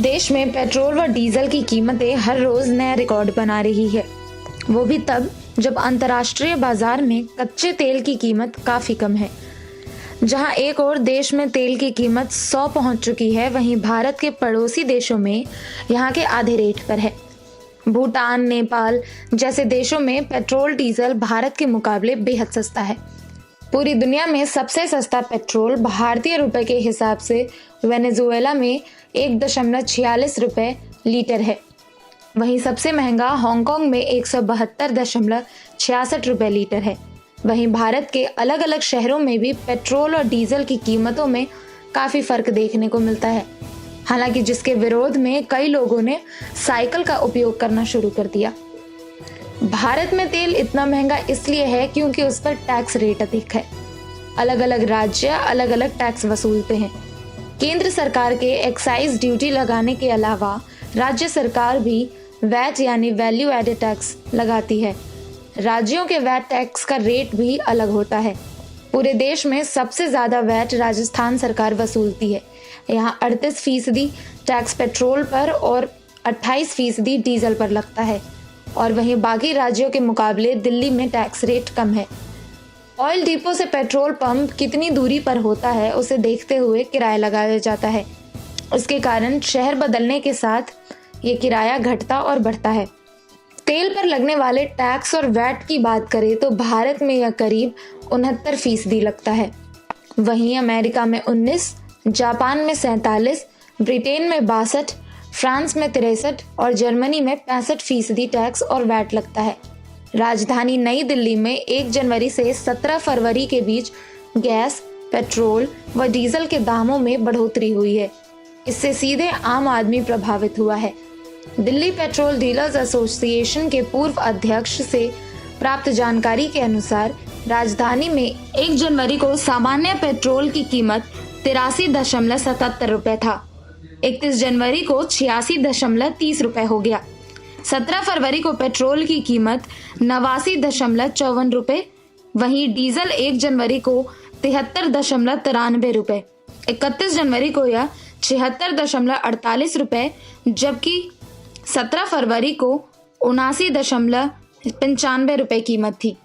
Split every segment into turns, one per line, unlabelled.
देश में पेट्रोल व डीजल की कीमतें हर रोज नया रिकॉर्ड बना रही है, वो भी तब जब अंतर्राष्ट्रीय बाजार में कच्चे तेल की कीमत काफी कम है। जहां एक और देश में तेल की कीमत 100 पहुंच चुकी है, वहीं भारत के पड़ोसी देशों में यहां के आधे रेट पर है। भूटान, नेपाल जैसे देशों में पेट्रोल डीजल भारत के मुकाबले बेहद सस्ता है। पूरी दुनिया में सबसे सस्ता पेट्रोल भारतीय रुपए के हिसाब से वेनेजुएला में 1.46 रुपए लीटर है। वहीं सबसे महंगा हांगकांग में 172.66 रुपए लीटर है। वहीं भारत के अलग अलग शहरों में भी पेट्रोल और डीजल की कीमतों में काफी फर्क देखने को मिलता है। हालांकि जिसके विरोध में कई लोगों ने साइकिल का उपयोग करना शुरू कर दिया। भारत में तेल इतना महंगा इसलिए है क्योंकि उस पर टैक्स रेट अधिक है। अलग अलग राज्य अलग अलग टैक्स वसूलते हैं। केंद्र सरकार के एक्साइज ड्यूटी लगाने के अलावा राज्य सरकार भी वैट यानी वैल्यू एडेड टैक्स लगाती है। राज्यों के वैट टैक्स का रेट भी अलग होता है। पूरे देश में सबसे ज्यादा वैट राजस्थान सरकार वसूलती है। यहाँ 38% टैक्स पेट्रोल पर और 28% डीजल पर लगता है, और वहीं बाकी राज्यों के मुकाबले दिल्ली में टैक्स रेट कम है। ऑयल डिपो से पेट्रोल पंप कितनी दूरी पर होता है उसे देखते हुए किराया लगाया जाता है। इसके कारण शहर बदलने के साथ ये किराया घटता और बढ़ता है। तेल पर लगने वाले टैक्स और वैट की बात करें तो भारत में यह करीब 69% लगता है। वहीं अमेरिका में 19, जापान में 47, ब्रिटेन में 62, फ्रांस में 63 और जर्मनी में 65% टैक्स और वैट लगता है। राजधानी नई दिल्ली में 1 जनवरी से 17 फरवरी के बीच गैस, पेट्रोल व डीजल के दामों में बढ़ोतरी हुई है। इससे सीधे आम आदमी प्रभावित हुआ है। दिल्ली पेट्रोल डीलर्स एसोसिएशन के पूर्व अध्यक्ष से प्राप्त जानकारी के अनुसार राजधानी में 1 जनवरी को सामान्य पेट्रोल की कीमत 83.77 रुपए था। 31 जनवरी को 86.30 रुपए हो गया। 17 फरवरी को पेट्रोल की कीमत 89.54 रुपए, वहीं डीजल 1 जनवरी को 73.93 रुपए, 31 जनवरी को यह 76.48 रुपए, जबकि 17 फरवरी को 79.95 रुपए कीमत थी।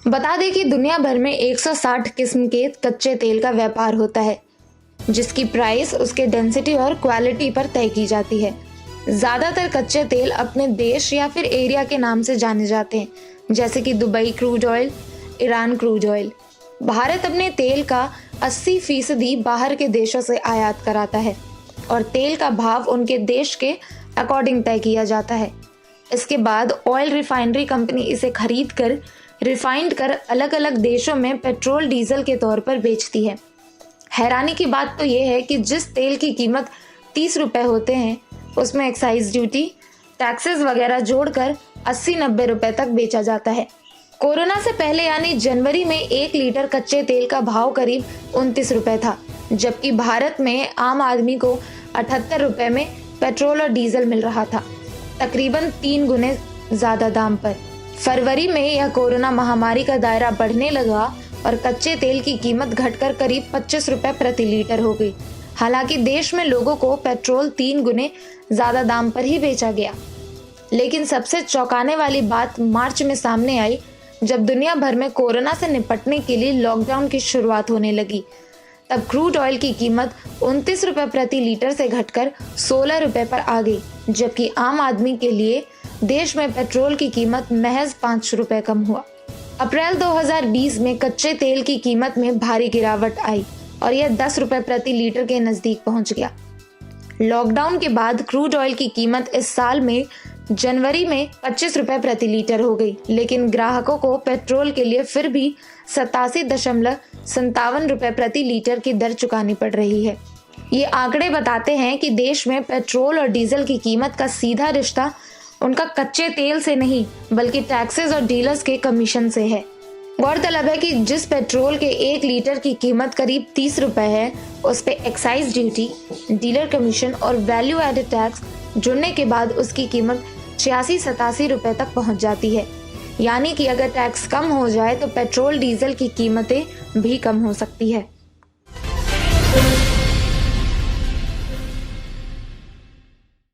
बता दें कि दुनिया भर में 160 किस्म के कच्चे तेल का व्यापार होता है, जिसकी प्राइस उसके डेंसिटी और क्वालिटी पर तय की जाती है। ज्यादातर कच्चे तेल अपने देश या फिर एरिया के नाम से जाने जाते हैं, जैसे कि Dubai crude oil, Iran crude oil. Bharat अपने तेल का 80% बाहर के देशों से आयात कराता है और तेल का भाव उनके देश के अकॉर्डिंग तय किया जाता है। इसके बाद ऑयल रिफाइनरी कंपनी इसे खरीद कर रिफाइंड कर अलग अलग देशों में पेट्रोल डीजल के तौर पर बेचती है। हैरानी की बात तो यह है कि जिस तेल की कीमत 30 रुपए होते हैं, उसमें एक्साइज ड्यूटी, टैक्सेस वगैरह जोड़कर 80-90 रुपए तक बेचा जाता है। कोरोना से पहले यानी जनवरी में 1 लीटर कच्चे तेल का भाव करीब 29 रुपए था, जबकि भारत में आम आदमी को 78 रुपए में पेट्रोल और डीजल मिल रहा था, तकरीबन 3 गुने ज्यादा दाम पर। फरवरी में यह कोरोना महामारी का दायरा बढ़ने लगा और कच्चे तेल की कीमत घटकर करीब 25 रुपए प्रति लीटर हो गई। हालांकि देश में लोगों को पेट्रोल 3 गुने ज्यादा दाम पर ही बेचा गया। लेकिन सबसे चौंकाने वाली बात मार्च में सामने आई, जब दुनिया भर में कोरोना से निपटने के लिए लॉकडाउन की शुरुआत होने लगी। तब क्रूड ऑयल की कीमत 29 रुपए प्रति लीटर से घटकर 16 रुपए पर आ गई, जबकि आम आदमी के लिए देश में पेट्रोल की कीमत महज 5 रुपए कम हुआ। अप्रैल 2020 में कच्चे तेल की कीमत में भारी गिरावट आई और यह 10 रुपए प्रति लीटर के नजदीक पहुंच गया। लॉकडाउन के बाद क्रूड ऑयल की कीमत इस साल में जनवरी में 25 रुपए प्रति लीटर हो गई, लेकिन ग्राहकों को पेट्रोल के लिए फिर भी 87.57 रुपए प्रति लीटर की दर चुकानी पड़ रही है। ये आंकड़े बताते हैं कि देश में पेट्रोल और डीजल की कीमत का सीधा रिश्ता उनका कच्चे तेल से नहीं, बल्कि टैक्सेस और डीलर्स के कमीशन से है। गौरतलब है कि जिस पेट्रोल के 1 लीटर की कीमत करीब 30 रुपए है, उस पे एक्साइज ड्यूटी, डीलर कमीशन और वैल्यू एडेड टैक्स जुड़ने के बाद उसकी कीमत 86-87 रुपए तक पहुंच जाती है। यानी कि अगर टैक्स कम हो जाए तो पेट्रोल डीजल की कीमतें भी कम हो सकती है।